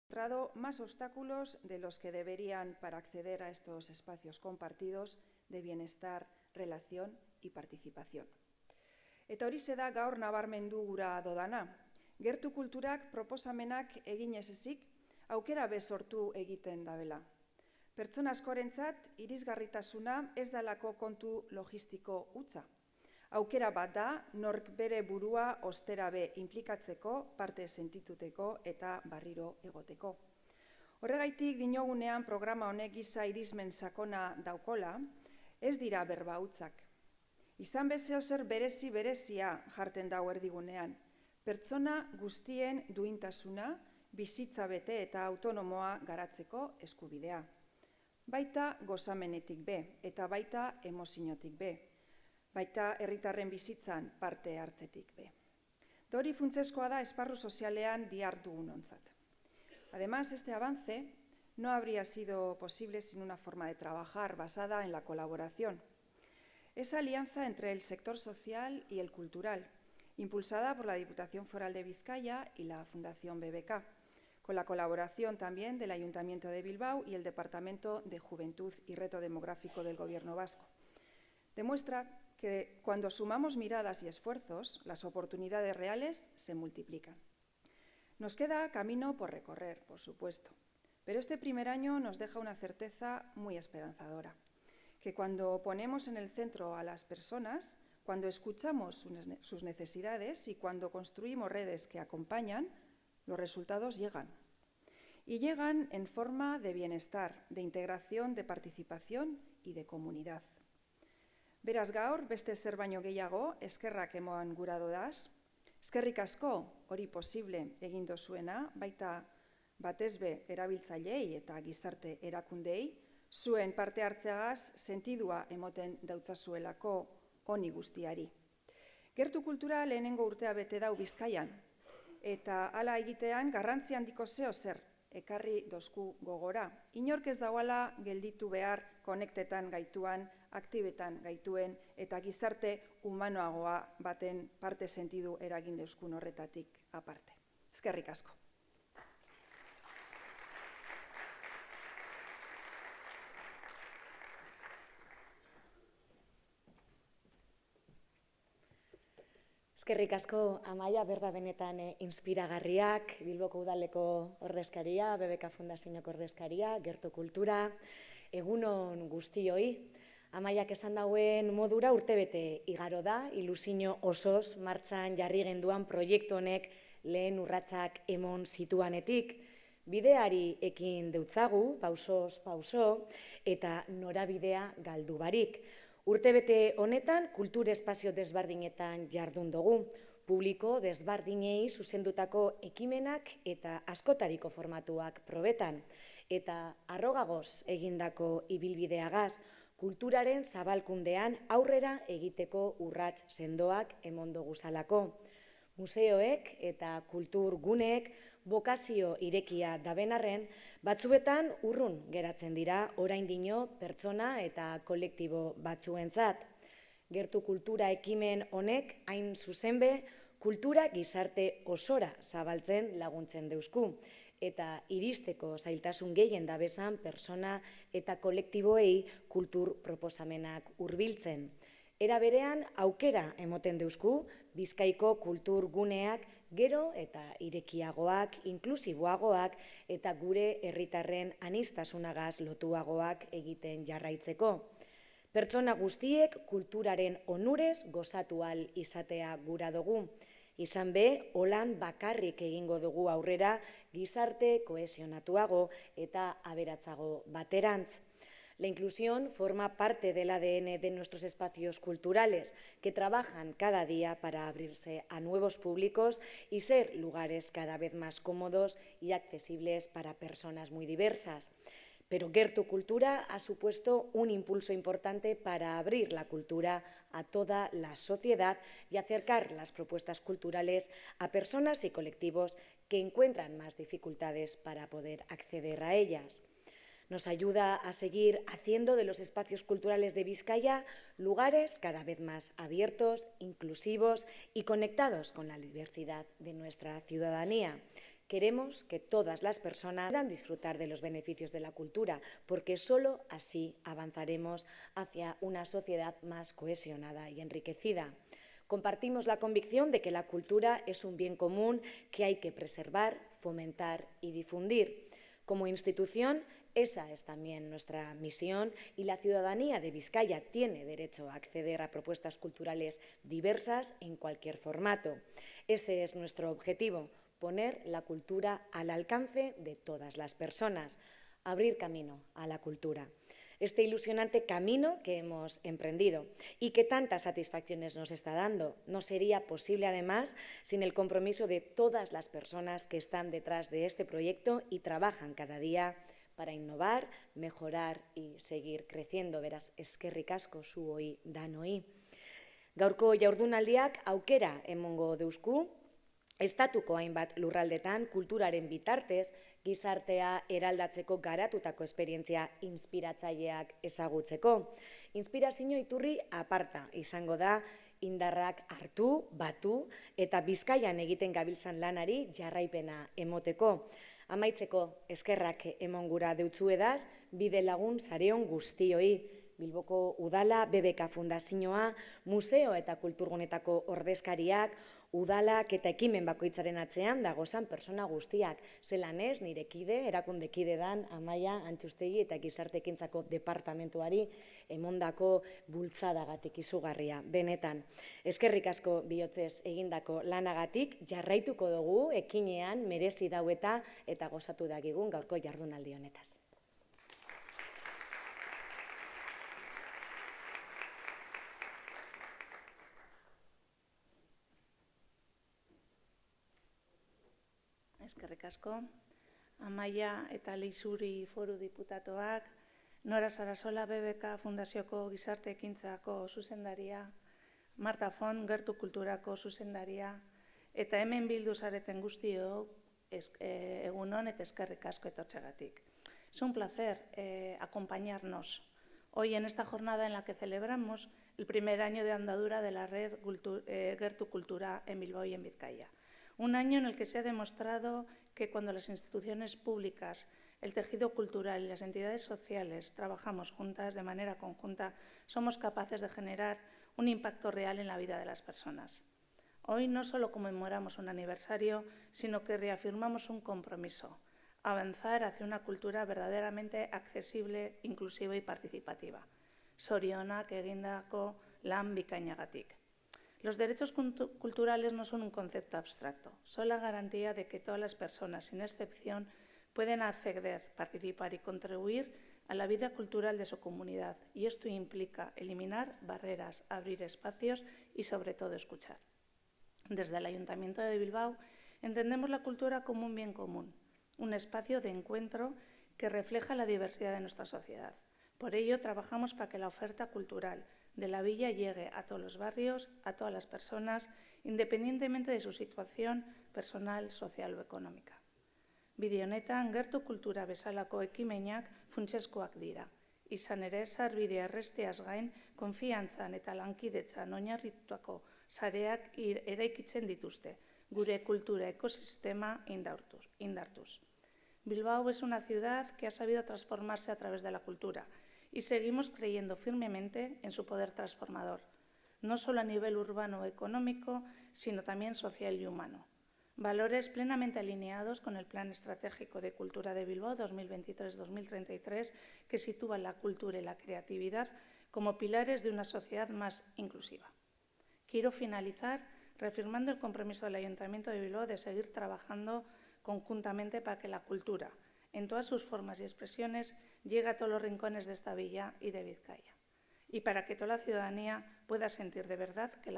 encontrado más obstáculos de los que deberían para acceder a estos espacios compartidos de bienestar, relación y participación. Eta horixe da gaur nabarmendu gura dodana. Gertu kulturak proposamenak egin ez ezik, aukera bezortu egiten dabela. Pertsona askorentzat irisgarritasuna ez dalako kontu logistiko hutsa. Aukera bat da, nork bere burua osterabe inplikatzeko, parte sentituteko eta barriro egoteko. Horregaitik dinogunean programa honek giza irismen sakona daukola, ez dira berba hutzak. Izan bezeo zer berezia jarten dau erdigunean. Pertsona guztien duintasuna, bizitza bete eta autonomoa garatzeko eskubidea. Baita gozamenetik be, eta baita emoziotik be. Baita herritarren bizitzan parte hartzetik be. Hori funtsezkoa da esparru sozialean dihardugunontzat. Además, este avance no habría sido posible sin una forma de trabajar basada en la colaboración. Esa alianza entre el sector social y el cultural, impulsada por la Diputación Foral de Vizcaya y la Fundación BBK, con la colaboración también del Ayuntamiento de Bilbao y el Departamento de Juventud y Reto Demográfico del Gobierno vasco. Demuestra que cuando sumamos miradas y esfuerzos, las oportunidades reales se multiplican. Nos queda camino por recorrer, por supuesto, pero este primer año nos deja una certeza muy esperanzadora, que cuando ponemos en el centro a las personas, cuando escuchamos sus necesidades y cuando construimos redes que acompañan, los resultados llegan. Y llegan en forma de bienestar, de integración, de participación y de comunidad. Beraz gaur, beste zer baino gehiago, eskerrak eman gura dodaz. Eskerrik asko hori posible egin dozuena, baita batez be erabiltzailei eta gizarte erakundei, zuen parte hartzeagaz sentidua emoten dautzazuelako honi guztiari. Gertu kultura lehenengo urtea bete dau Bizkaian, eta hala egitean garrantzi handiko zeo zer ekarri dozku gogora. Inork ez dauala gelditu behar konektetan gaituan, aktibetan gaituen eta gizarte humanoagoa baten parte sentidu eragin deuskun horretatik aparte. Eskerrik asko. Eskerrik asko, Amaia, berba benetan inspiragarriak, Bilboko Udaleko ordezkaria, BBK Fundazioko ordezkaria, Gertu Kultura, egunon guztioi. Amaiak esan dauen modura urtebete igaro da, ilusio osoz martxan jarri genduan proiektu honek lehen urratsak emon zituanetik, bideari ekin deutzagu, pausoz pauso, eta norabidea galdu barik. Urtebete honetan, kultur espazio desbardinetan jardun dugu, publiko desbardinei zuzendutako ekimenak eta askotariko formatuak probetan, eta arrogagoz egindako ibilbideagaz, kulturaren zabalkundean aurrera egiteko urrats sendoak emondo guzalako. Museoek eta kultur guneek bokazio irekia dabenarren, batzuetan urrun geratzen dira oraindino pertsona eta kolektibo batzuentzat. Gertu kultura ekimen honek hain zuzenbe kultura gizarte osora zabaltzen laguntzen deusku, eta iristeko zailtasun gehien dabezan pertsona eta kolektiboei kultur proposamenak hurbiltzen. Era berean aukera emoten deusku, Bizkaiko kultur guneak gero eta irekiagoak, inklusiboagoak eta gure herritarren aniztasunagaz lotuagoak egiten jarraitzeko. Pertsona guztiek kulturaren onurez gozatu ahal izatea gura dugu. Izan be, holan bakarrik egingo dugu aurrera gizarte kohesionatuago eta aberatzago baterantz. La inclusión forma parte del ADN de nuestros espacios culturales, que trabajan cada día para abrirse a nuevos públicos y ser lugares cada vez más cómodos y accesibles para personas muy diversas. Pero Gertu Kultura ha supuesto un impulso importante para abrir la cultura a toda la sociedad y acercar las propuestas culturales a personas y colectivos que encuentran más dificultades para poder acceder a ellas. Nos ayuda a seguir haciendo de los espacios culturales de Vizcaya lugares cada vez más abiertos, inclusivos y conectados con la diversidad de nuestra ciudadanía. Queremos que todas las personas puedan disfrutar de los beneficios de la cultura, porque solo así avanzaremos hacia una sociedad más cohesionada y enriquecida. Compartimos la convicción de que la cultura es un bien común que hay que preservar, fomentar y difundir. Como institución, esa es también nuestra misión y la ciudadanía de Vizcaya tiene derecho a acceder a propuestas culturales diversas en cualquier formato. Ese es nuestro objetivo, poner la cultura al alcance de todas las personas, abrir camino a la cultura. Este ilusionante camino que hemos emprendido y que tantas satisfacciones nos está dando no sería posible, además, sin el compromiso de todas las personas que están detrás de este proyecto y trabajan cada día para innovar, mejorar y seguir creciendo. Beraz, eskerrik asko zuoi danoi. Gaurko jardunaldiak aukera emongo deusku, estatuko hainbat lurraldetan kulturaren bitartez gizartea eraldatzeko garatutako esperientzia inspiratzaileak ezagutzeko. Inspirazio iturri aparta izango da indarrak hartu, batu eta Bizkaian egiten gabiltzan lanari jarraipena emoteko. Amaitzeko eskerrak emon gura deutzuedaz, bide lagun sareon guztioi. Bilboko Udala, BBK Fundazioa, museo eta kulturgunetako ordezkariak, udalak eta ekimen bakoitzaren atzean dagozan persona guztiak. Zelan ez, nire kide, erakundekide dan, Amaia Antxustegi eta Gizarteekintzako departamentuari emondako bultzadagatik izugarria. Benetan, eskerrik asko bihotzez egindako lanagatik, jarraituko dugu ekinean merezi daueta eta gozatu dagigun gaurko jardunaldi honetaz. Eskerrik asko, Amaia eta Leixuri foru diputatuak, Nora Sarasola BBK Fundazioko Gizarteekintzako zuzendaria, Marta Fon Gertu Kulturako zuzendaria, eta hemen bildu zareten guztiok egunon eta eskerrik asko etortzegatik. Es un placer acompañarnos hoy en esta jornada en la que celebramos el primer año de andadura de la red Gertu Kultura en Bilbao y en Vizcaya. Un año en el que se ha demostrado que cuando las instituciones públicas, el tejido cultural y las entidades sociales trabajamos juntas de manera conjunta, somos capaces de generar un impacto real en la vida de las personas. Hoy no solo conmemoramos un aniversario, sino que reafirmamos un compromiso, avanzar hacia una cultura verdaderamente accesible, inclusiva y participativa. Zorionak egindako lan bikainagatik. Los derechos culturales no son un concepto abstracto, son la garantía de que todas las personas, sin excepción, pueden acceder, participar y contribuir a la vida cultural de su comunidad, y esto implica eliminar barreras, abrir espacios y, sobre todo, escuchar. Desde el Ayuntamiento de Bilbao entendemos la cultura como un bien común, un espacio de encuentro que refleja la diversidad de nuestra sociedad. Por ello, trabajamos para que la oferta cultural de la villa llegue a todos los barrios, a todas las personas, independientemente de su situación personal, social o económica. Bide honetan, gertu kultura bezalako ekimenak funtsezkoak dira. Izan ere, sarbidea erresteaz gain, konfiantzan eta lankidetzan oinarritutako sareak eraikitzen dituzte, gure kultura ekosistema indartuz. Bilbao es una ciudad que ha sabido transformarse a través de la cultura, y seguimos creyendo firmemente en su poder transformador, no solo a nivel urbano o económico, sino también social y humano. Valores plenamente alineados con el Plan Estratégico de Cultura de Bilbao 2023-2033, que sitúa la cultura y la creatividad como pilares de una sociedad más inclusiva. Quiero finalizar reafirmando el compromiso del Ayuntamiento de Bilbao de seguir trabajando conjuntamente para que la cultura, en todas sus formas y expresiones, llegue a todos los rincones de esta villa y de Vizcaya. Y para que toda la ciudadanía pueda sentir de verdad que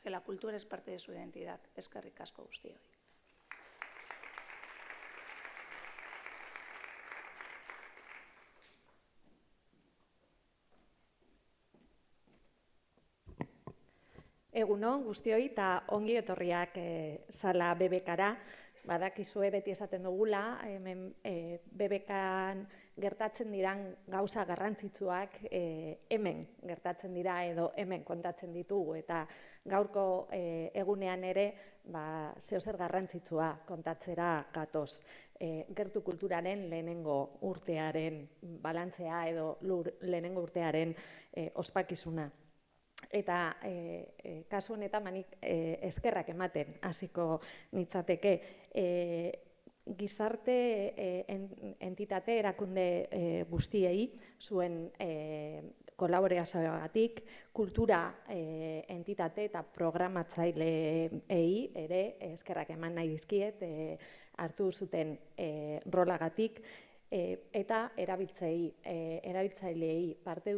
la cultura es parte de su identidad. Eskerrik asko guztioi. Egunon guztioi eta ongi etorriak sala BBKara. badakizue beti esaten dugula, hemen BBKan gertatzen diran gauza garrantzitsuak hemen gertatzen dira edo hemen kontatzen ditugu, eta gaurko egunean ere zeozer garrantzitsua kontatzera gatoz. Gertu kulturaren lehenengo urtearen balantzea edo lehenengo urtearen ospakizuna. Eta kasu honetan manik eskerrak ematen hasiko nitzateke. Gizarte entitate erakunde guztiei zuen kolaborazioagatik, kultura entitate eta programatzailei ere eskerrak eman nahi dizkiet hartu zuten rolagatik, eta erabiltzaileei parte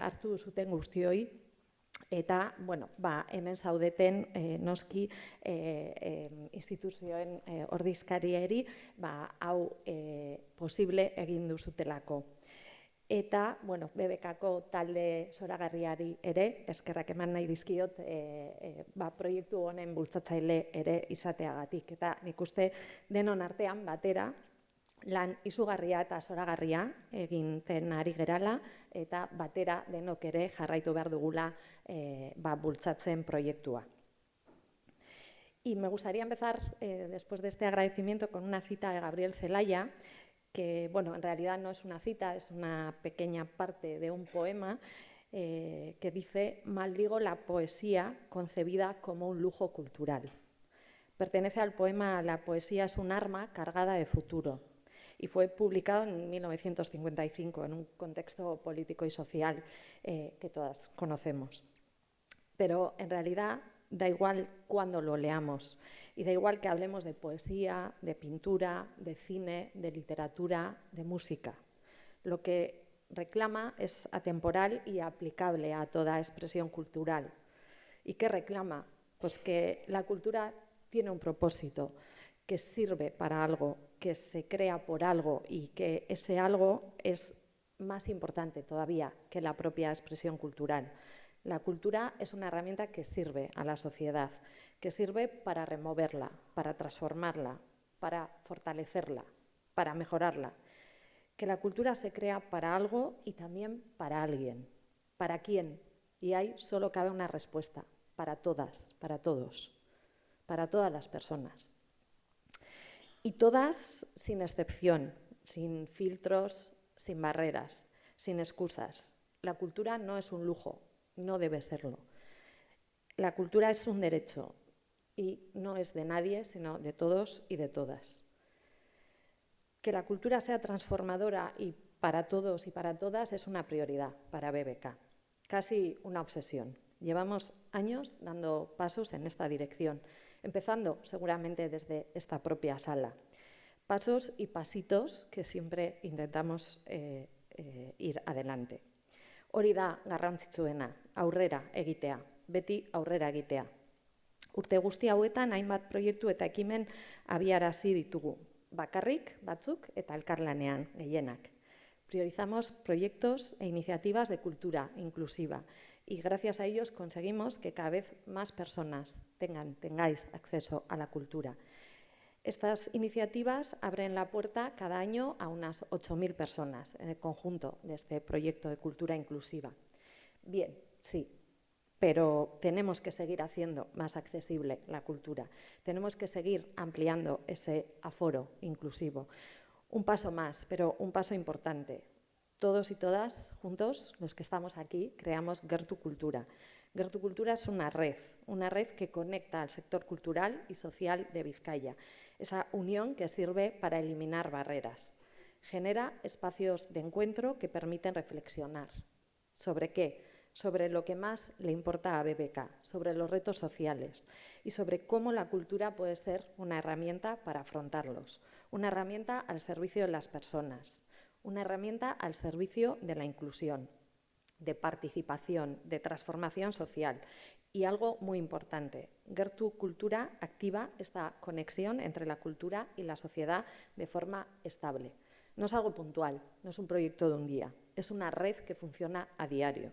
hartu zuten guztioi, eta hemen zaudeten noski instituzioen ordezkariei hau posible egin duzutelako. Eta BBKko talde zoragarriari ere eskerrak eman nahi dizkiot proiektu honen bultzatzaile ere izateagatik. Eta nik uste denon artean batera lan izugarria eta zoragarria eginten ari gerala, eta batera denok ere jarraitu behar dugula bultzatzen proiektua. Y me gustaría empezar, después de este agradecimiento, con una cita de Gabriel Celaya, que en realidad no es una cita, es una pequeña parte de un poema que dice: maldigo la poesía concebida como un lujo cultural. Pertenece al poema La poesía es un arma cargada de futuro, y fue publicado en 1955 en un contexto político y social que todas conocemos. Pero en realidad da igual cuándo lo leamos, y da igual que hablemos de poesía, de pintura, de cine, de literatura, de música. Lo que reclama es atemporal y aplicable a toda expresión cultural. ¿Y qué reclama? Pues que la cultura tiene un propósito, que sirve para algo, que se crea por algo, y que ese algo es más importante todavía que la propia expresión cultural. La cultura es una herramienta que sirve a la sociedad, que sirve para removerla, para transformarla, para fortalecerla, para mejorarla. Que la cultura se crea para algo y también para alguien. ¿Para quién? Y ahí solo cabe una respuesta: para todas, para todos, para todas las personas. Y todas sin excepción, sin filtros, sin barreras, sin excusas. La cultura no es un lujo, no debe serlo. La cultura es un derecho y no es de nadie, sino de todos y de todas. Que la cultura sea transformadora y para todos y para todas es una prioridad para BBK, casi una obsesión. Llevamos años dando pasos en esta dirección, empezando seguramente desde esta propia sala. Pasos y pasitos que siempre intentamos ir adelante. Hori da garrantzitsuena, aurrera egitea, beti aurrera egitea. Urte guzti hauetan hainbat proiektu eta ekimen abiarazi ditugu, bakarrik batzuk eta elkarlanean gehienak. Priorizamos proyectos e iniciativas de cultura inclusiva, y gracias a ellos conseguimos que cada vez más personas tengáis acceso a la cultura. Estas iniciativas abren la puerta cada año a unas 8.000 personas en el conjunto de este proyecto de cultura inclusiva. Bien, sí, pero tenemos que seguir haciendo más accesible la cultura. Tenemos que seguir ampliando ese aforo inclusivo. Un paso más, pero un paso importante. Todos y todas, juntos, los que estamos aquí, creamos Gertu Kultura. Gertu Kultura es una red que conecta al sector cultural y social de Vizcaya. Esa unión que sirve para eliminar barreras. Genera espacios de encuentro que permiten reflexionar. ¿Sobre qué? Sobre lo que más le importa a BBK, sobre los retos sociales y sobre cómo la cultura puede ser una herramienta para afrontarlos, una herramienta al servicio de las personas, una herramienta al servicio de la inclusión, de participación, de transformación social. Y algo muy importante, Gertu Kultura activa esta conexión entre la cultura y la sociedad de forma estable. No es algo puntual, no es un proyecto de un día, es una red que funciona a diario.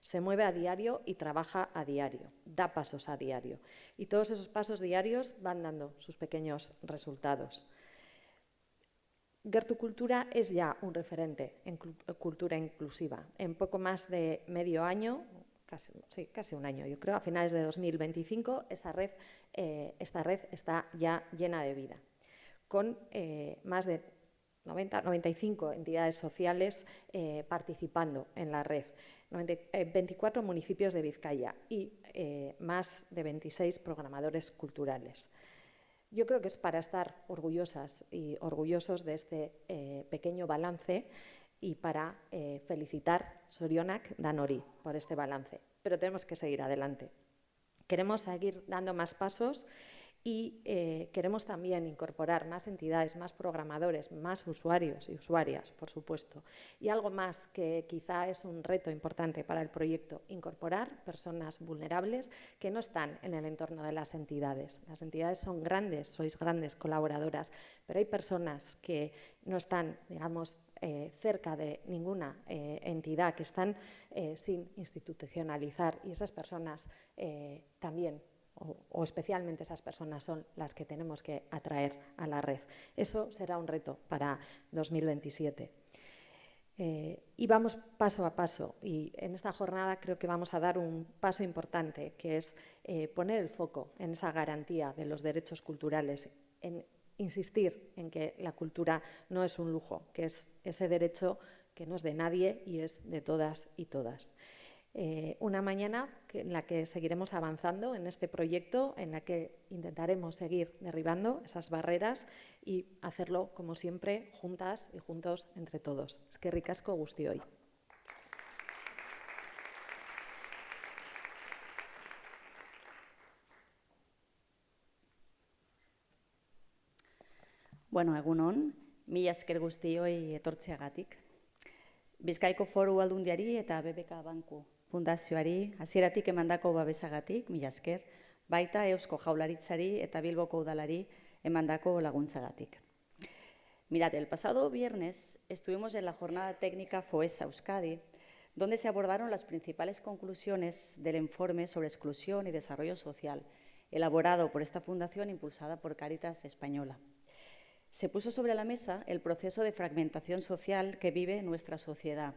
se mueve a diario y trabaja a diario, da pasos a diario. Y todos esos pasos diarios van dando sus pequeños resultados. Gertu Cultura es ya un referente en cultura inclusiva. En poco más de medio año, casi un año, yo creo, a finales de 2025, esta red está ya llena de vida, con más de 95 entidades sociales participando en la red, 24 municipios de Vizcaya y más de 26 programadores culturales. Yo creo que es para estar orgullosas y orgullosos de este pequeño balance y para felicitar Zorionak Danori por este balance. Pero tenemos que seguir adelante. Queremos seguir dando más pasos y queremos también incorporar más entidades, más programadores, más usuarios y usuarias, por supuesto. Y algo más que quizá es un reto importante para el proyecto, incorporar personas vulnerables que no están en el entorno de las entidades. Las entidades son grandes, sois grandes colaboradoras, pero hay personas que no están, digamos, cerca de ninguna entidad, que están sin institucionalizar, y esas personas también o especialmente esas personas son las que tenemos que atraer a la red. Eso será un reto para 2027. Y vamos paso a paso, y en esta jornada creo que vamos a dar un paso importante, que es poner el foco en esa garantía de los derechos culturales, en insistir en que la cultura no es un lujo, que es ese derecho que no es de nadie y es de todas y todas. Una mañana en la que seguiremos avanzando en este proyecto, en la que intentaremos seguir derribando esas barreras y hacerlo, como siempre, juntas y juntos entre todos. Eskerrik asko guztioi. Bueno, egun on, mila esker guztioi etortzeagatik. Bizkaiko Foru Aldundiari eta BBK Banku Fundazioari hasieratik emandako babesagatik, mila esker, baita Eusko Jaurlaritzari eta Bilboko Udalari emandako laguntzagatik. Mirad, el pasado viernes estuvimos en la jornada técnica FOESA Euskadi, donde se abordaron las principales conclusiones del informe sobre exclusión y desarrollo social, elaborado por esta fundación impulsada por Cáritas Española. Se puso sobre la mesa el proceso de fragmentación social que vive nuestra sociedad.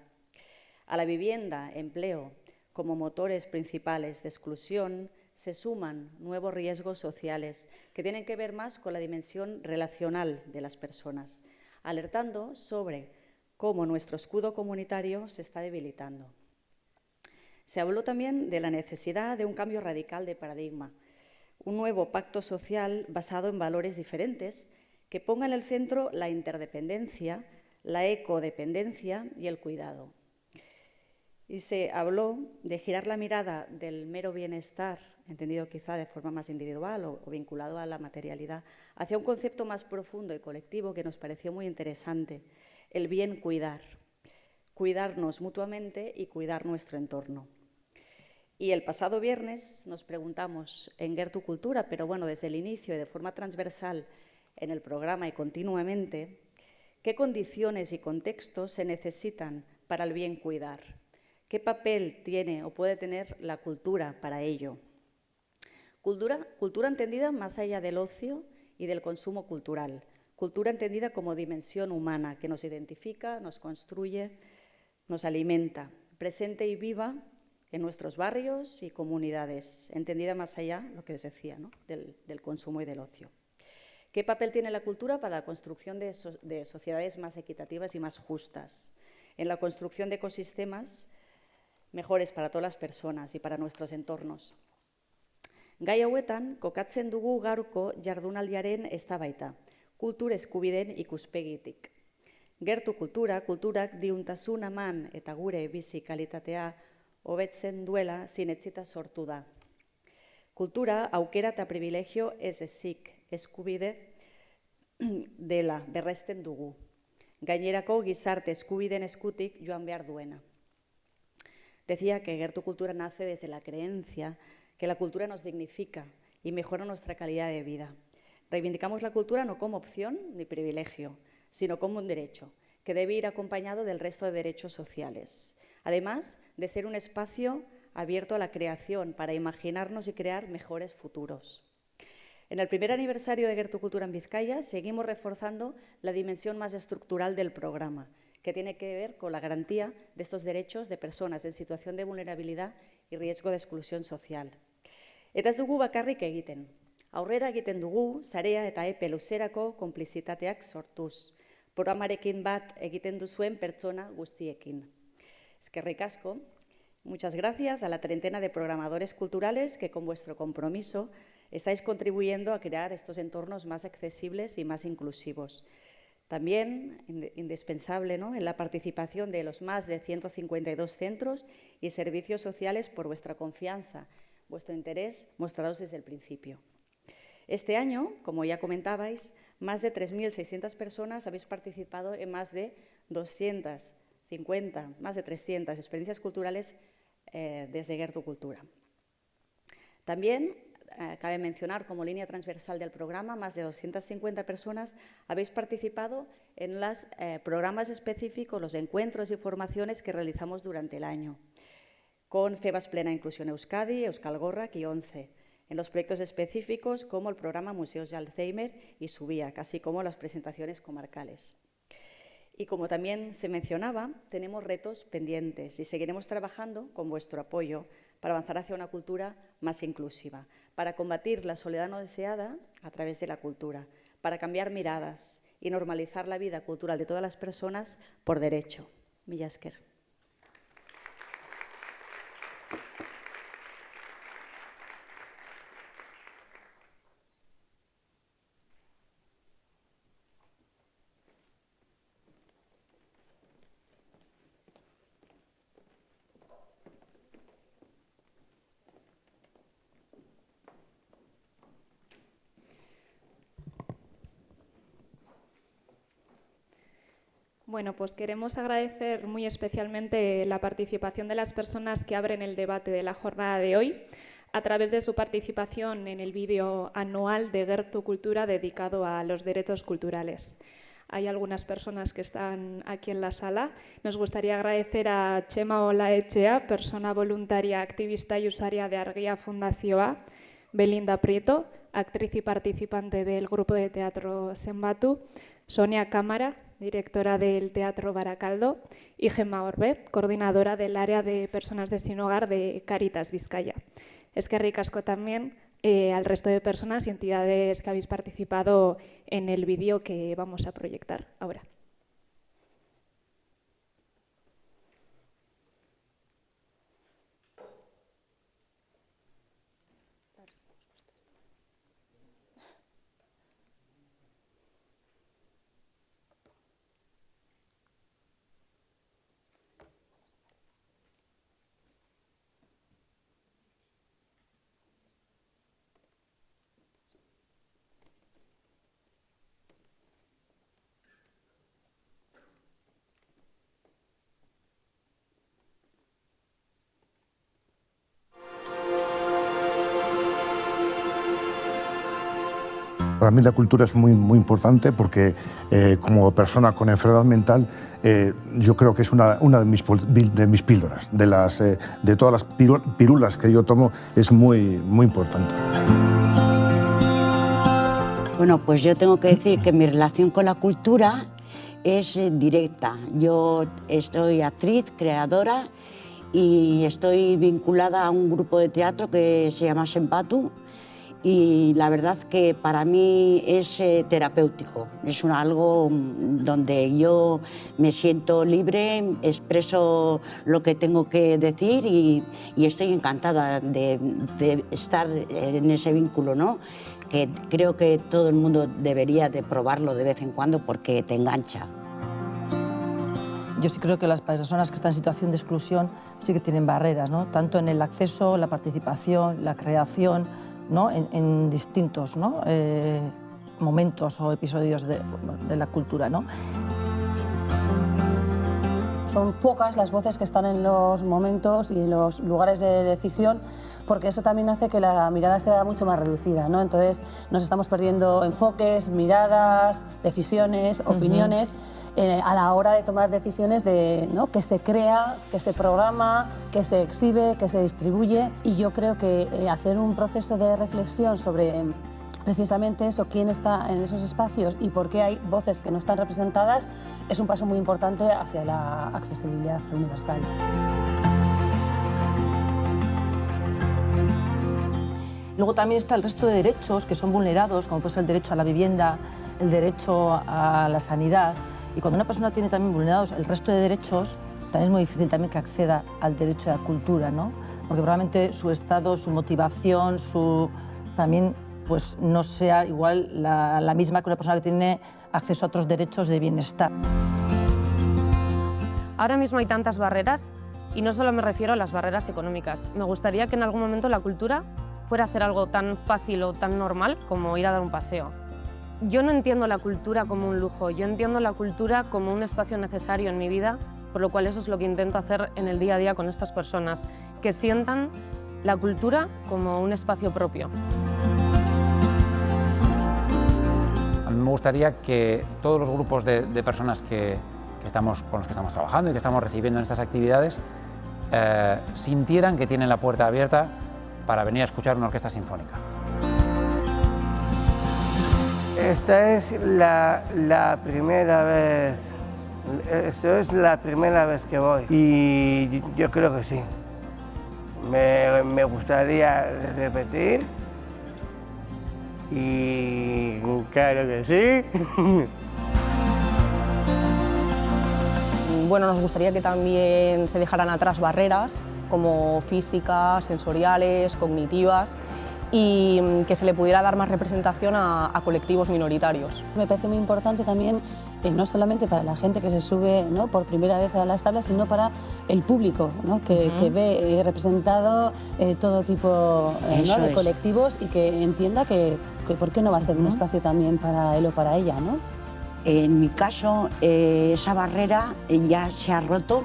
A la vivienda, empleo, como motores principales de exclusión, se suman nuevos riesgos sociales que tienen que ver más con la dimensión relacional de las personas, alertando sobre cómo nuestro escudo comunitario se está debilitando. Se habló también de la necesidad de un cambio radical de paradigma, un nuevo pacto social basado en valores diferentes que ponga en el centro la interdependencia, la ecodependencia y el cuidado. Y se habló de girar la mirada del mero bienestar, entendido quizá de forma más individual o vinculado a la materialidad, hacia un concepto más profundo y colectivo que nos pareció muy interesante, el bien cuidar, cuidarnos mutuamente y cuidar nuestro entorno. Y el pasado viernes nos preguntamos en Gertu Cultura, pero bueno, desde el inicio y de forma transversal en el programa y continuamente, qué condiciones y contextos se necesitan para el bien cuidar. ¿Qué papel tiene o puede tener la cultura para ello? Cultura entendida más allá del ocio y del consumo cultural. Cultura entendida como dimensión humana que nos identifica, nos construye, nos alimenta, presente y viva en nuestros barrios y comunidades, entendida más allá, lo que os decía, ¿no?, del consumo y del ocio. ¿Qué papel tiene la cultura para la construcción de sociedades más equitativas y más justas? En la construcción de ecosistemas mejores para todas las personas y para nuestros entornos. Gai hauetan, kokatzen dugu gaurko jardunaldiaren eztabaida, kultur eskubideen ikuspegitik. Gertu kulturak diuntasun eman eta gure bizi kalitatea hobetzen duela sinetsita sortu da. Kultura aukera eta privilegio ez ezik eskubide dela berresten dugu. Gainerako gizarte eskubideen eskutik joan behar duena. Decía que Gertu Cultura nace desde la creencia que la cultura nos dignifica y mejora nuestra calidad de vida. Reivindicamos la cultura no como opción ni privilegio, sino como un derecho, que debe ir acompañado del resto de derechos sociales. además de ser un espacio abierto a la creación para imaginarnos y crear mejores futuros. En el primer aniversario de Gertu Kultura en Vizcaya seguimos reforzando la dimensión más estructural del programa, que tiene que ver con la garantía de estos derechos de personas en situación de vulnerabilidad y riesgo de exclusión social. Eta ez dugu bakarrik egiten. Aurrera egiten dugu sarea eta epe luzerako konplizitateak sortuz. Programarekin bat egiten duzuen pertsona guztiekin. Eskerrik asko. Muchas gracias a la treintena de programadores culturales que con vuestro compromiso estáis contribuyendo a crear estos entornos más accesibles y más inclusivos. También indispensable, ¿no?, en la participación de los más de 152 centros y servicios sociales por vuestra confianza, vuestro interés mostrados desde el principio. Este año, como ya comentabais, más de 3.600 personas habéis participado en más de 250, más de 300 experiencias culturales desde Gertu Kultura. También cabe mencionar como línea transversal del programa, más de 250 personas habéis participado en los programas específicos, los encuentros y formaciones que realizamos durante el año, con FEBAS Plena Inclusión Euskadi, Euskal Gorrak y ONCE, en los proyectos específicos como el programa Museos de Alzheimer y SUBIAC, así como las presentaciones comarcales. Y como también se mencionaba, tenemos retos pendientes y seguiremos trabajando con vuestro apoyo para avanzar hacia una cultura más inclusiva, para combatir la soledad no deseada a través de la cultura, para cambiar miradas y normalizar la vida cultural de todas las personas por derecho. Mila esker. Bueno, pues queremos agradecer muy especialmente la participación de las personas que abren el debate de la jornada de hoy a través de su participación en el vídeo anual de Gertu Kultura dedicado a los derechos culturales. Hay algunas personas que están aquí en la sala. Nos gustaría agradecer a Txema Olaetxea, persona voluntaria, activista y usuaria de Argia Fundazioa, Belinda Prieto, actriz y participante del grupo de teatro Zenbatu, Sonia Cámara, directora del Teatro Barakaldo, y Gemma Orbe, coordinadora del área de personas de sin hogar de Caritas Vizcaya. Eskerrik asko también al resto de personas y entidades que habéis participado en el vídeo que vamos a proyectar ahora. Para mí la cultura es muy importante porque como persona con enfermedad mental yo creo que es una de mis píldoras, de todas las pirulas que yo tomo, es muy importante. Bueno, pues yo tengo que decir que mi relación con la cultura es directa. Yo soy actriz, creadora y estoy vinculada a un grupo de teatro que se llama Zenbatu. Y la verdad que para mí es terapéutico, es algo donde yo me siento libre, expreso lo que tengo que decir y estoy encantada de estar en ese vínculo, ¿no? Que creo que todo el mundo debería de probarlo de vez en cuando porque te engancha. Yo sí creo que las personas que están en situación de exclusión sí que tienen barreras, ¿no? Tanto en el acceso, la participación, la creación, ¿no? en distintos, ¿no? momentos o episodios de la cultura, ¿no? son pocas las voces que están en los momentos y en los lugares de decisión, porque eso también hace que la mirada sea mucho más reducida, ¿no? Entonces nos estamos perdiendo enfoques, miradas, decisiones, opiniones a la hora de tomar decisiones ¿no? Que se crea, que se programa, que se exhibe, que se distribuye, y yo creo que hacer un proceso de reflexión sobre precisamente eso, quién está en esos espacios y por qué hay voces que no están representadas, es un paso muy importante hacia la accesibilidad universal. Luego también está el resto de derechos que son vulnerados, como puede ser el derecho a la vivienda, el derecho a la sanidad. Y cuando una persona tiene también vulnerados el resto de derechos, también es muy difícil también que acceda al derecho a la cultura, ¿no? Porque probablemente su estado, su motivación, también pues, no sea igual la misma que una persona que tiene acceso a otros derechos de bienestar. Ahora mismo hay tantas barreras, y no solo me refiero a las barreras económicas. Me gustaría que en algún momento la cultura fuera a hacer algo tan fácil o tan normal como ir a dar un paseo. Yo no entiendo la cultura como un lujo, yo entiendo la cultura como un espacio necesario en mi vida, por lo cual eso es lo que intento hacer en el día a día con estas personas, que sientan la cultura como un espacio propio. A mí me gustaría que todos los grupos de personas con los que estamos trabajando y que estamos recibiendo en estas actividades sintieran que tienen la puerta abierta para venir a escuchar una orquesta sinfónica. Esta es la primera vez, esto es la primera vez que voy y yo creo que sí. Me gustaría repetir y claro que sí. Bueno, nos gustaría que también se dejaran atrás barreras como físicas, sensoriales, cognitivas, y que se le pudiera dar más representación a colectivos minoritarios. Me parece muy importante también, no solamente para la gente que se sube, ¿no? por primera vez a las tablas, sino para el público, ¿no? que ve representado todo tipo ¿no? de colectivos y que entienda que por qué no va a ser un espacio también para él o para ella, ¿no? En mi caso, esa barrera ya se ha roto.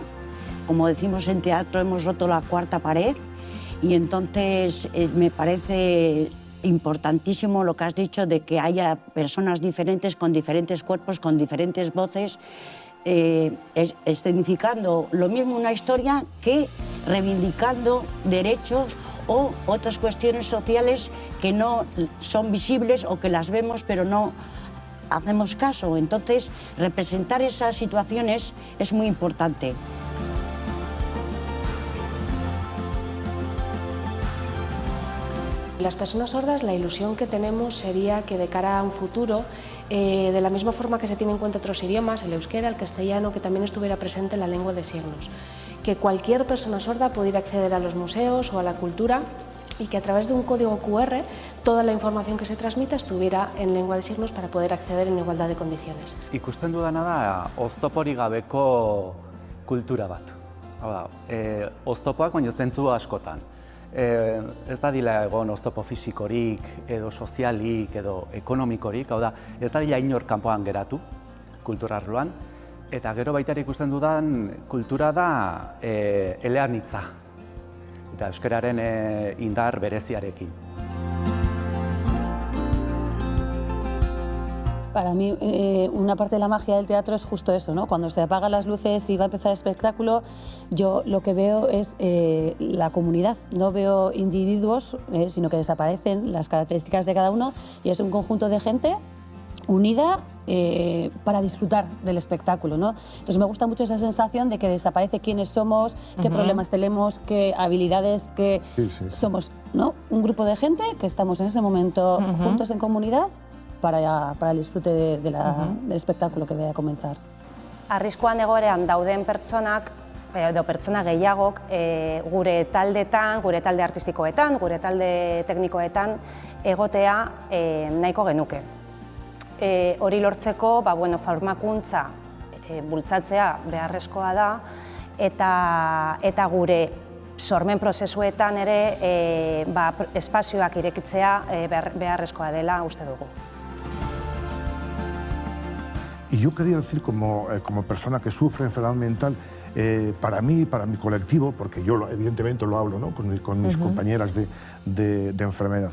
Como decimos en teatro, hemos roto la cuarta pared. Y entonces me parece importantísimo lo que has dicho de que haya personas diferentes, con diferentes cuerpos, con diferentes voces, escenificando lo mismo una historia que reivindicando derechos o otras cuestiones sociales que no son visibles o que las vemos pero no hacemos caso. Entonces, representar esas situaciones es muy importante. Las personas sordas, la ilusión que tenemos sería que de cara a un futuro, de la misma forma que se tiene en cuenta otros idiomas, el euskera, el castellano, que también estuviera presente en la lengua de signos. Que cualquier persona sorda pudiera acceder a los museos o a la cultura y que a través de un código QR toda la información que se transmita estuviera en lengua de signos para poder acceder en igualdad de condiciones. Ikusten dudana da oztoporik gabeko kultura bat. Oztopoak baino zentzu askotan. Ez da dila egon oztopo fisikorik, edo sozialik, edo ekonomikorik, hau da, ez da dila inor kanpoan geratu, kultura arloan, eta gero baita ikusten dudan kultura da eleanitza, eta euskararen indar bereziarekin. Para mí, una parte de la magia del teatro es justo eso, ¿no? Cuando se apagan las luces y va a empezar el espectáculo, yo lo que veo es la comunidad. No veo individuos, sino que desaparecen las características de cada uno y es un conjunto de gente unida para disfrutar del espectáculo, ¿no? Entonces me gusta mucho esa sensación de que desaparece quiénes somos, qué problemas tenemos, qué habilidades, qué somos, ¿no? Un grupo de gente que estamos en ese momento juntos en comunidad para el disfrute del espectáculo que vaya a comenzar. Arriskuan egoeran dauden pertsonak edo pertsona gehiagok gure taldetan, gure talde artistikoetan, gure talde teknikoetan egotea nahiko genuke. Hori lortzeko, formakuntza bultzatzea beharrezkoa da eta gure sormen prozesuetan ere espazioak irekitzea beharrezkoa dela uste dugu. Y yo quería decir, como persona que sufre enfermedad mental, para mí, para mi colectivo, porque yo evidentemente lo hablo, ¿no?, con mis compañeras de enfermedad,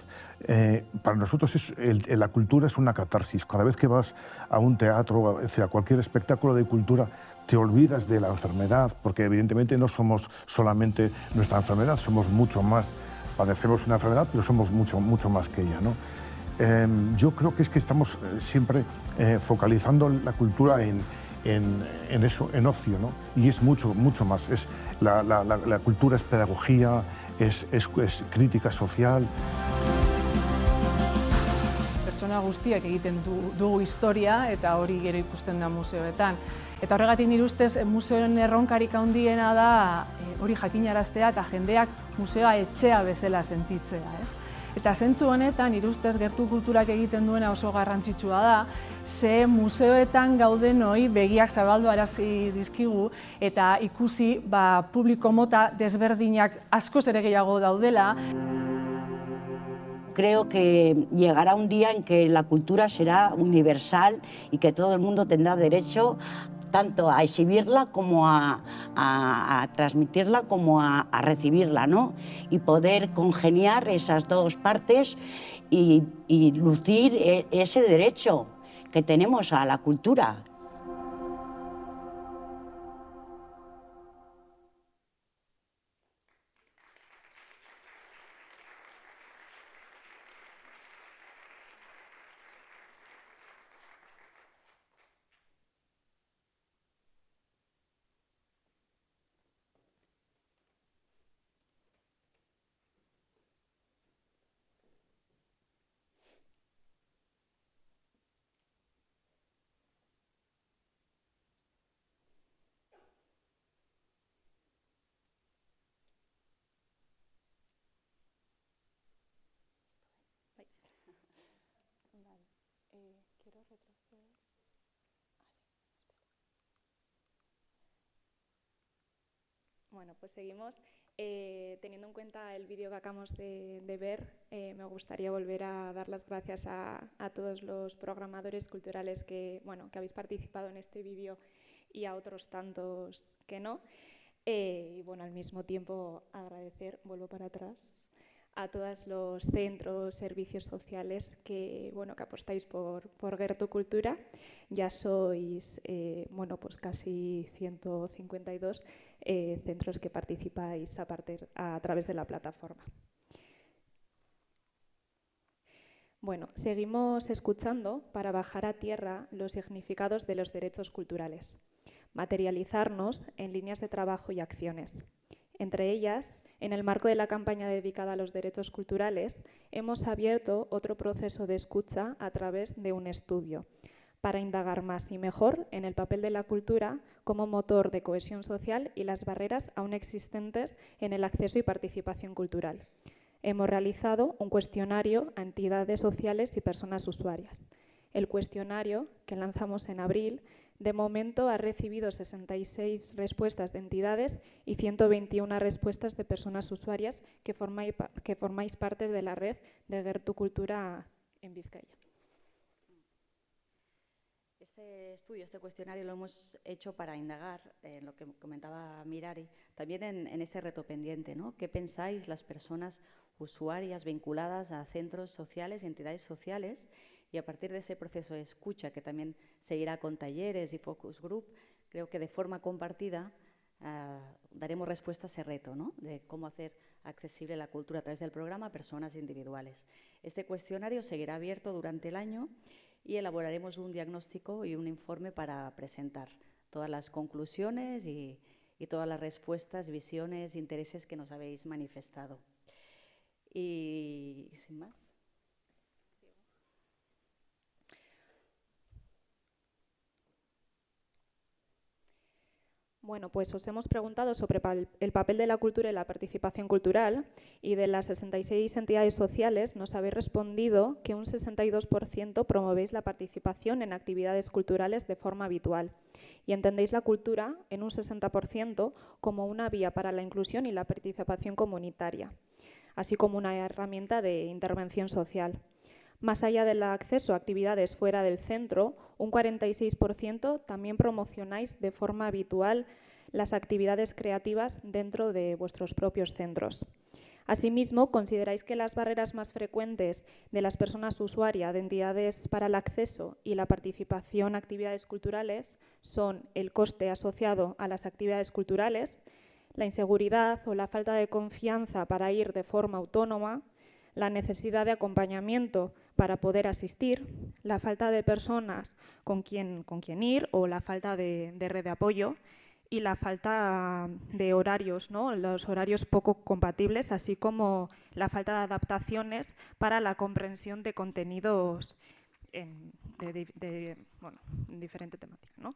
para nosotros la cultura es una catarsis. Cada vez que vas a un teatro, a cualquier espectáculo de cultura, te olvidas de la enfermedad, porque evidentemente no somos solamente nuestra enfermedad, somos mucho más, padecemos una enfermedad, pero somos mucho más que ella, ¿no? Yo creo que estamos siempre focalizando la cultura en eso, en ocio, ¿no? Y es mucho más. La cultura es pedagogía, es crítica social. Pertsona guztiak egiten dugu historia eta hori gero ikusten da museoetan. Eta horregatik nire ustez museoen erronkarik handiena da hori jakinaraztea eta jendeak museoa etxea bezala sentitzea, ez? Eta zentzu honetan, nire ustez gertu kulturak egiten duena oso garrantzitsua da, ze museoetan gaudenoi begiak zabaldu arazi dizkigu eta ikusi publiko mota desberdinak askoz ere gehiago daudela. Creo que llegará un día en que la cultura será universal y que todo el mundo tendrá derecho tanto a exhibirla como a transmitirla como a recibirla, ¿no? Y poder congeniar esas dos partes y lucir ese derecho que tenemos a la cultura. Bueno, pues seguimos. Teniendo en cuenta el vídeo que acabamos de ver, me gustaría volver a dar las gracias a todos los programadores culturales que habéis participado en este vídeo y a otros tantos que no. Y bueno, al mismo tiempo agradecer, vuelvo para atrás, a todos los centros, servicios sociales que apostáis por Gertu Kultura. Ya sois pues casi 152 centros que participáis a través de la plataforma. Bueno, seguimos escuchando para bajar a tierra los significados de los derechos culturales, materializarnos en líneas de trabajo y acciones. Entre ellas, en el marco de la campaña dedicada a los derechos culturales, hemos abierto otro proceso de escucha a través de un estudio para indagar más y mejor en el papel de la cultura como motor de cohesión social y las barreras aún existentes en el acceso y participación cultural. Hemos realizado un cuestionario a entidades sociales y personas usuarias. El cuestionario, que lanzamos en abril, de momento ha recibido 66 respuestas de entidades y 121 respuestas de personas usuarias que formáis parte de la red de Gertu Kultura en Vizcaya. Este estudio, este cuestionario lo hemos hecho para indagar en lo que comentaba Mirari, también en ese reto pendiente, ¿no? ¿Qué pensáis las personas usuarias vinculadas a centros sociales y entidades sociales? Y a partir de ese proceso de escucha, que también seguirá con talleres y focus group, creo que de forma compartida daremos respuesta a ese reto, ¿no? De cómo hacer accesible la cultura a través del programa a personas individuales. Este cuestionario seguirá abierto durante el año y elaboraremos un diagnóstico y un informe para presentar todas las conclusiones y todas las respuestas, visiones, intereses que nos habéis manifestado. Y sin más. Bueno, pues os hemos preguntado sobre el papel de la cultura y la participación cultural, y de las 66 entidades sociales nos habéis respondido que un 62% promovéis la participación en actividades culturales de forma habitual y entendéis la cultura en un 60% como una vía para la inclusión y la participación comunitaria, así como una herramienta de intervención social. Más allá del acceso a actividades fuera del centro, un 46% también promocionáis de forma habitual las actividades creativas dentro de vuestros propios centros. Asimismo, consideráis que las barreras más frecuentes de las personas usuarias de entidades para el acceso y la participación en actividades culturales son el coste asociado a las actividades culturales, la inseguridad o la falta de confianza para ir de forma autónoma, la necesidad de acompañamiento para poder asistir, la falta de personas con quien ir o la falta de red de apoyo y la falta de horarios, ¿no? Los horarios poco compatibles, así como la falta de adaptaciones para la comprensión de contenidos en diferente temática, ¿no?